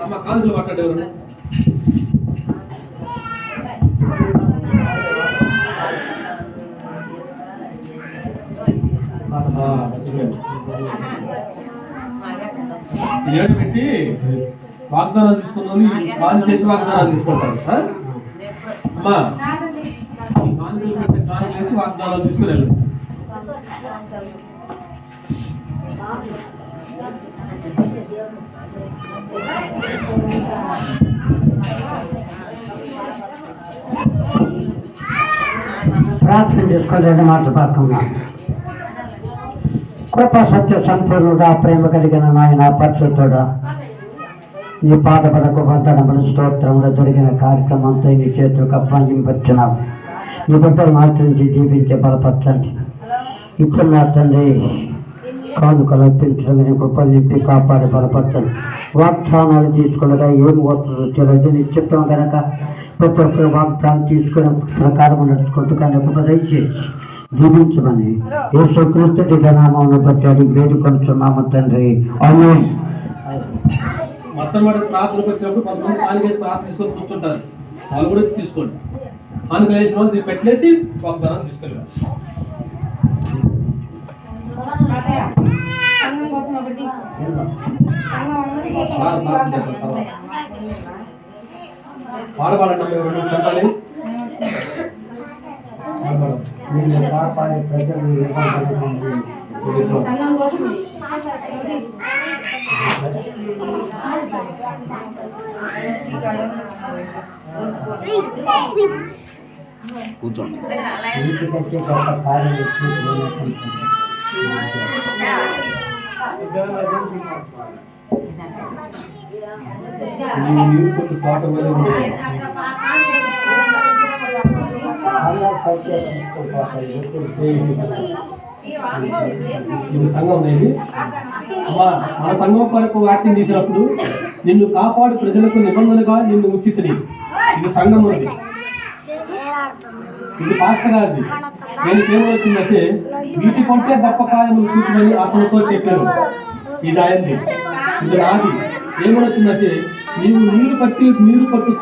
అమ్మ కానుకలు పట్టండి ఎవరు ఏడు పెట్టి వాగ్దానాలు తీసుకుందాం కాలు చేసి వాగ్దానాలు తీసుకుంటారు అమ్మా కానుకలు పెట్టే కాలు చేసి వాగ్దానాలు తీసుకుని వెళ్ళండి. ప్రార్థన చేసుకొని 2 మాటలు పడుకున్నాం. కృప సత్య సంపూర్ణుడా, ప్రేమ కలిగిన నాయన పరిశుద్ధుడా, నీ పాదపడకు వందనములు స్తోత్రములు జరిగిన కార్యక్రమం అంతా నీ చేతులకు అప్పగింపచ్చినావు. నీ బిడ్డలు ఆచరించి దీపించే బలపరచండి. ఇప్పుడు నా తండ్రి కానుకలు అర్పించడం నీ కృపలు నింపి కాపాడి బలపరచండి. వాగ్దానాలు తీసుకునగా ఏమి వస్తుందో తెలియదు. నీ చిత్రం కనుక ప్రతి ఒక్కరు వాగ్దానం తీసుకుని ప్రకారం నడుచుకుంటూ కానీ కృప దయచేసి జీవించమని యేసుక్రీస్తు నామమును బట్టి అడిగి వేడుకొనుచున్నాము తండ్రి. ఆమేన్. మొత్తం ప్రార్థనకు వచ్చినప్పుడు కొంతమంది కానుకేసి ప్రార్థన తీసుకొని కూర్చుంటారు. వాళ్ళు కూడా తీసుకోండి. కానుకలు వేసిన వాళ్ళు దీన్ని పెట్టలేసి వాగ్దానం తీసుకెళ్ళారు. పాడపాడండి చెప్పాలి. పాడే ప్రజలు కూర్చోండి. పాట ఇది సంఘం అనేది మన సంఘం కొరకు వాక్యం తీసినప్పుడు నిన్ను కాపాడు ప్రజలకు నిబంధనగా నిన్ను ఉచితని. ఇది సంఘం ఉంది, ఇది పాస్టర్ గారిది. నేను ఏమొచ్చిందంటే వీటి కొంటే గొప్ప కార్యములు చూపుమని అతనితో చెప్పాను. ఇది ఆయనది, ఇది నాది. ఏమొచ్చిందంటే నీరు పట్టు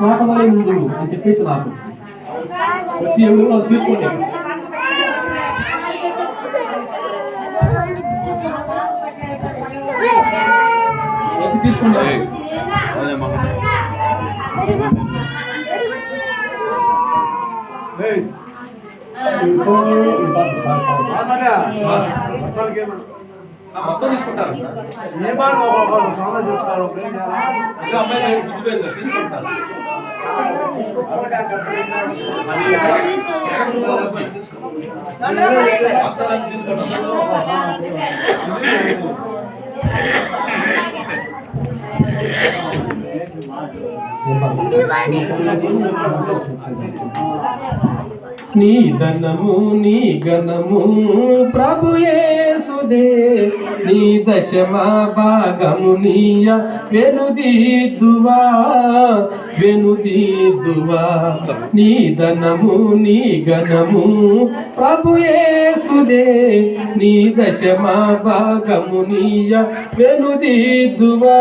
తోట వలె ముందు అని చెప్పేసి నాకు వచ్చి ఎవరు తీసుకోండి. వచ్చి తీసుకోండి. మొత్తం తీసుకుంటారు. తీసుకుంటారు. నీ ధనము నీ గణము ప్రభు యేసుదే, నీ దశమ భాగము నీయ వెనుదీద్దువా. నీ ధనము నీ గణము ప్రభు యేసుదే, నీ దశమ భాగము నీయ వెనుదీద్దువా.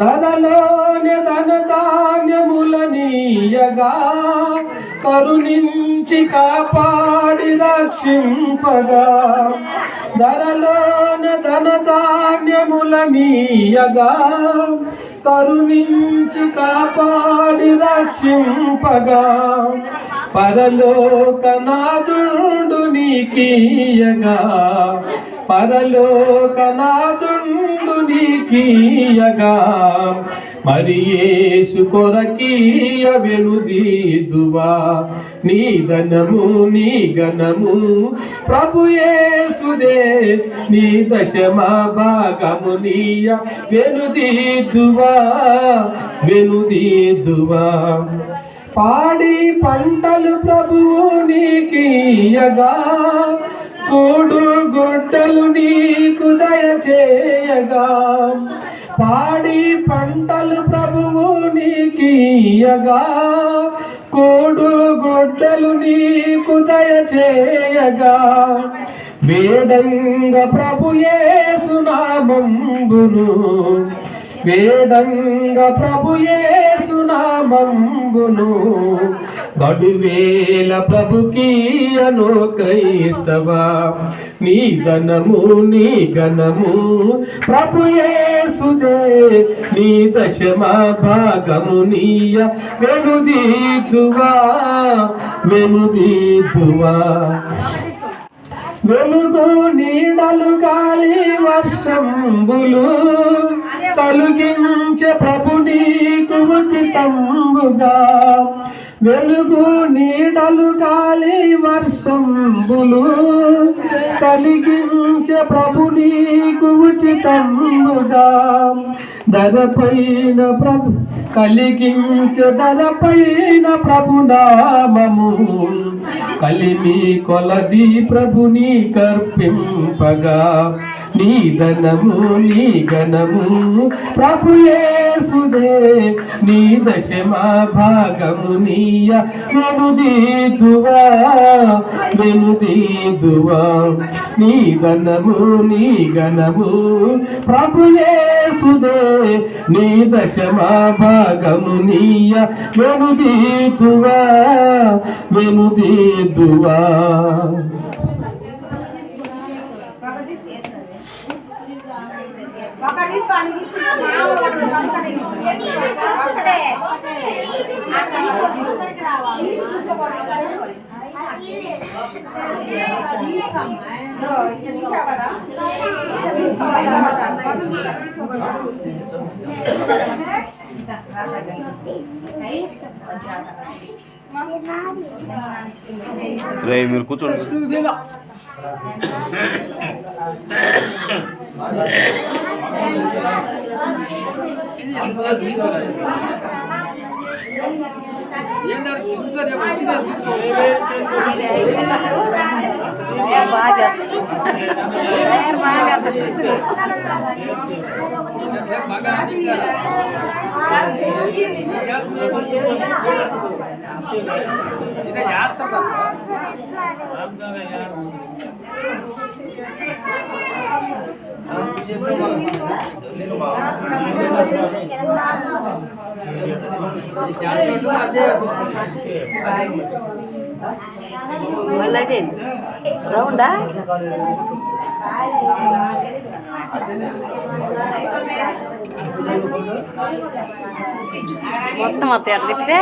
ధనలోని ధనధాన్యములనీయగా కరుణించి కాపాడి రక్షింపగా. ధనలోని ధనధాన్యములనీయగా కరుణించి కాపాడి రక్షింపగా. పరలోకనాథుడు నీకీయగా, పరలోకనాథుడు నీకీయగా. మరి యేసు కొరకీయ వెనుదీదువా. నీ ధనము నీ గణము ప్రభు యేసుదే, నీ దశమ భాగము నీయ వెనుదీదువా. పాడి పంటలు ప్రభువు నీకీయగా, కూడు గుడ్డలు నీకు దయచేయగా. పాడి పంటలు ప్రభువు నీకీయగా, కూడు గుడ్డలు నీకు దయచేయగా. వేడంగ ప్రభు యేసు నామంబును వేదంగా ప్రభు యేసు నామంబును గడువేల ప్రభుకీయను క్రైస్తవ నీ ధనము నీ గణము ప్రభు యేసుదే నీ దశమ భాగము నీయ వెనుదీతువా వెనుదీతువా వెలుగు నీడలు గాలి వర్షంబులు తొలగించే ప్రభు నీకు ఉచితంబుగా వెలుగు నీడలు గాలి వర్షంబులు తొలగించే ప్రభు నీకు ఉచితంబుగా ధరపైన ప్రభు కలిగించే ధరపైన ప్రభు నామము కలిమి కొలది ప్రభుని కర్పింపగా నీ ధనము నీ గణము ప్రభు యేసుదే నీ దశమ భాగము నీయ వెనుదీతువా వెనుదీతువా నీ ధనము నీ గణము ప్రభు యేసుదే నీ దశమ భాగము నీయ వెనుదీతువా వెనుదీతువా రే మీరు కూర్చోండి. రౌండా మొత్తం మొత్తం ఎట్లా తిప్పితే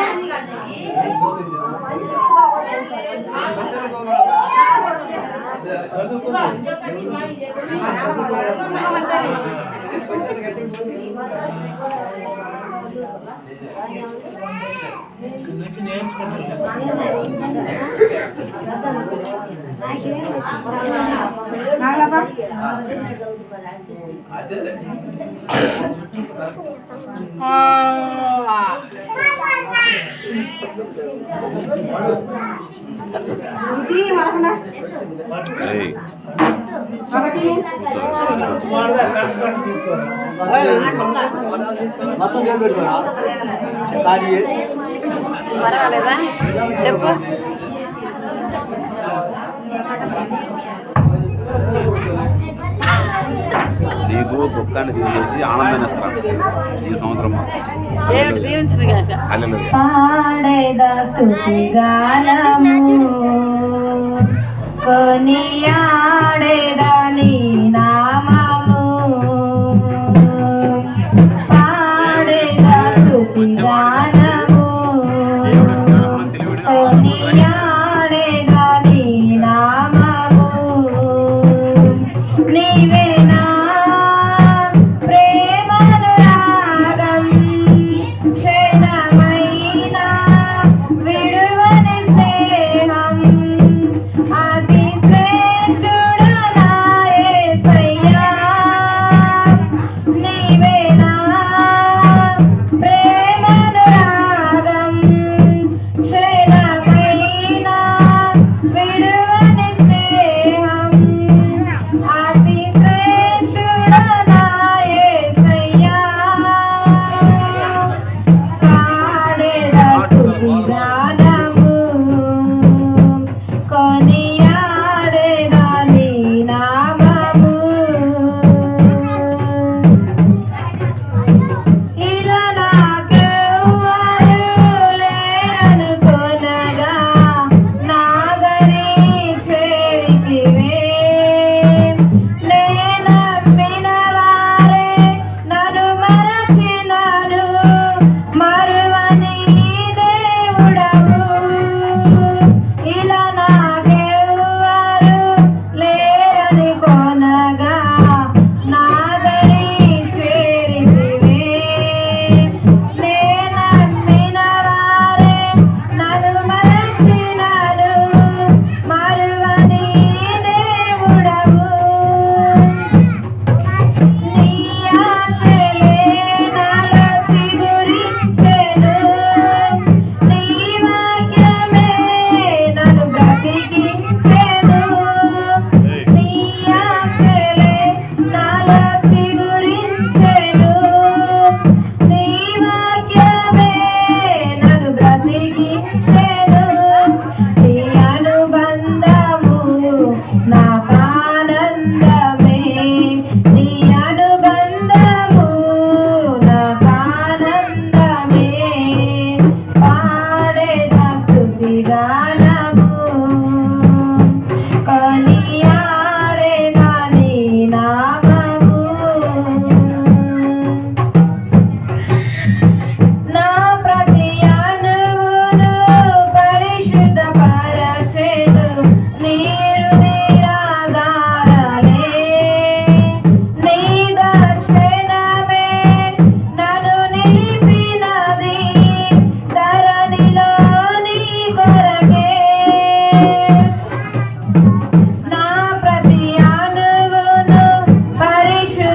మొత్తం పెట్టుకోరా పర్వాలేదా చెప్పు. నీకు దుఃఖాన్ని తీసేసి ఆనందాన్ని ఇస్తాను ఈ సంవత్సరం. పాడేదా స్తుతి గానము కొనియాడేదా నీ నామము పాడేదా స్తుతి గానము కొనియాడేదా నీ నామము నీవేనా ప్రేమనురాగం క్షణమైన విడువని స్నేహం అతి శ్రేష్ఠుడు నా యేసయ్యా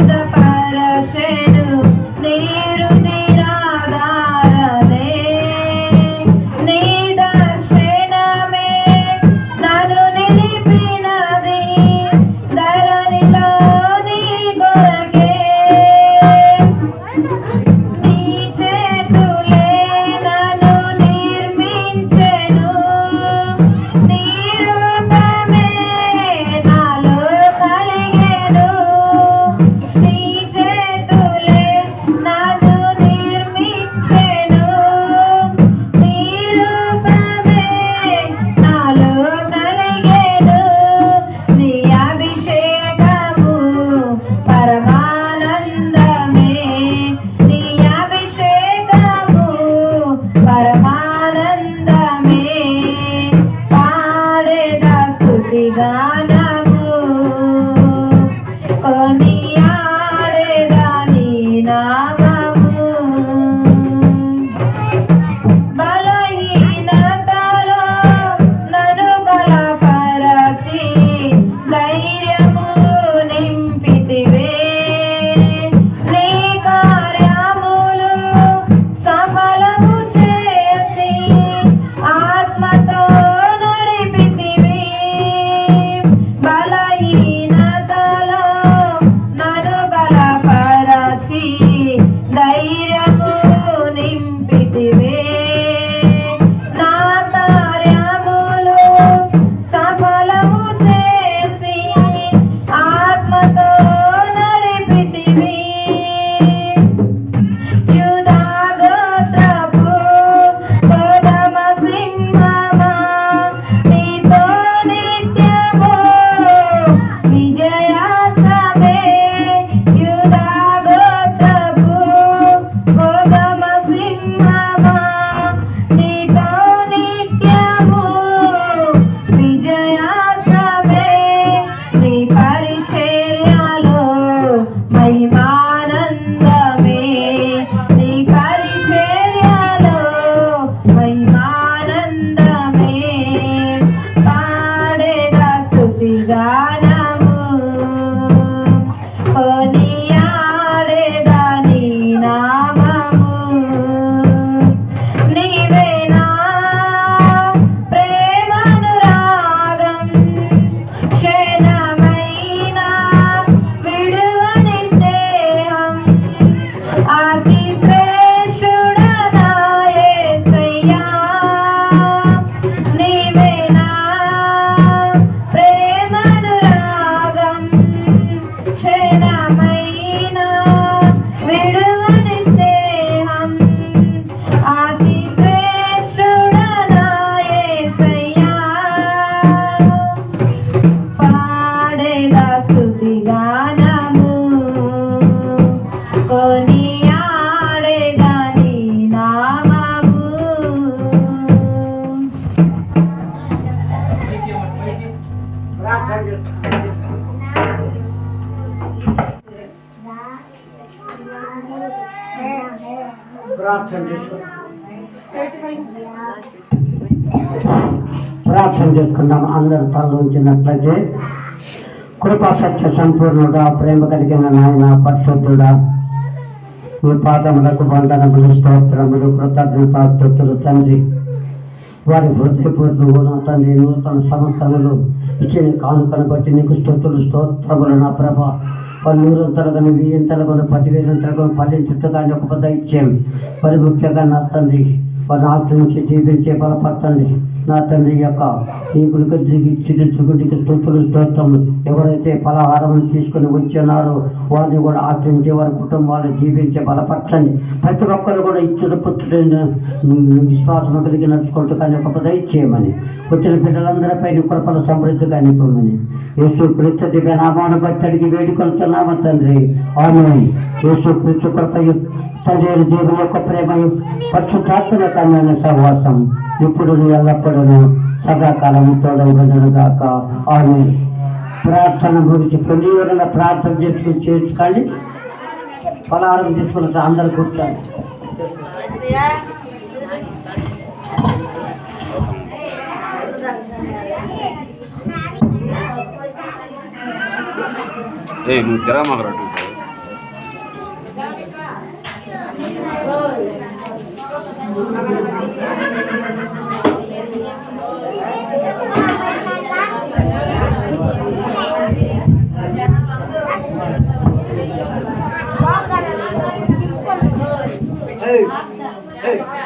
ఆనందపరచెను నీరు నిరాధారలే నీ దర్శనమే నన్ను నిలిపినది ధరణిలో నీ కొరకే నీ చేతులే నన్ను నిర్మించెను నీ రూపమే నాలో కలిగెను నీ చేతులే నన్ను నిర్మించెను నీ రూపమే నాలో కలిగెను నీ అభిషేకము పరమానందమే నీ అభిషేకము పరమానందమే పాడేదా స్తుతి గానము కొనియాడేదా నీ నామము బలహీనతలో నన్ను బలపరచి ధైర్యము నింపితివే నీ కార్యములు సఫలము చేసి ఆత్మతో నడిపితివి బలహీనతలో నన్ను బలపరచి ధైర్యము నింపితివే నా కార్యములు సఫలము చేసి ఆత్మతో నడిపితివి యూదా గోత్రపు గోధుమ సింహమా నీతో నిత్యము విజయాసమే యూదా గోత్రపు గోధుమ సింహమా నీతో నిత్యము విజయాసమే నీ పరిచర్యలో మహిమానందమే నీ పరిచర్యలో మహిమానందమే పాడేదా స్తుతి గానము కొనియాడేదా నీ నామము నీవే నా ప్రేమనురాగం క్షణమైన విడువని స్నేహం అతి శ్రేష్ఠుడనా యేసయ్యా నీవే నా ప్రేమనురాగం క్షణమైన విడువని స్నేహం అతి శ్రేష్ఠుడనా యేసయ్యా పాడేదా స్తుతి గానము కొనియాడేదా నీ నామము ప్రార్థన చేసుకున్నాం. అందరు తల ఉంచినట్లయితే కృపా సత్య సంపూర్ణుడా ప్రేమ కలిగిన నాయన పరిశుద్ధుడా మీ పాదములకు వందనములు స్తోత్రములు కృతజ్ఞతాస్తుతులు తండ్రి వారి హృదయపూర్వక తండ్రి నూతన సంవత్సరములు ఇచ్చిన కానుకను బట్టి నీకు స్తుతులు స్తోత్రములు నా ప్రభ వారు 100 కానీ 1000 కానీ 10,000 కానీ ఫలించుట్టు కానీ ఒక పద ఇచ్చాం. మరి ముఖ్యంగా నా తండ్రి వారిని ఆచరించి జీవించే బలపరచండి నా తండ్రి యొక్క ఈ గుడికి స్తుతులు స్తోత్రములు. ఎవరైతే ఫలహారం తీసుకుని వచ్చున్నారో వారిని కూడా ఆచరించి వారి కుటుంబాలను జీవించే బలపరచండి. ప్రతి ఒక్కరు కూడా ఇచ్చిన పుత్రుడు విశ్వాసం కలిగి నడుచుకుంటూ కానీ ఒక పద ఇచ్చేయమని వచ్చిన బిడ్డలందరిపై కృపల సమృద్ధిగా నింపమని యేసు క్రీస్తు దివ్య నామాన్ని బట్టి అడిగి వేడుకొలుచున్నాము తండ్రి. ఆమేన్. యేసు క్రీస్తు కృపయు తండ్రి దేవుని యొక్క ప్రేమయు పరిశుద్ధాత్మ యొక్క అన్యోన్య సహవాసం ఇప్పుడు ఎల్లప్పుడూ సదాకాలం తోడవుగాక. ఆమేన్. ప్రార్థన ముగిసి పెళ్లి ఎవరైనా ప్రార్థన చేసుకుని చేర్చుకోండి. ఫలహారం తీసుకుని అందరు కూర్చోండి. నువ్వు తిరగమాకరా Hey, hey.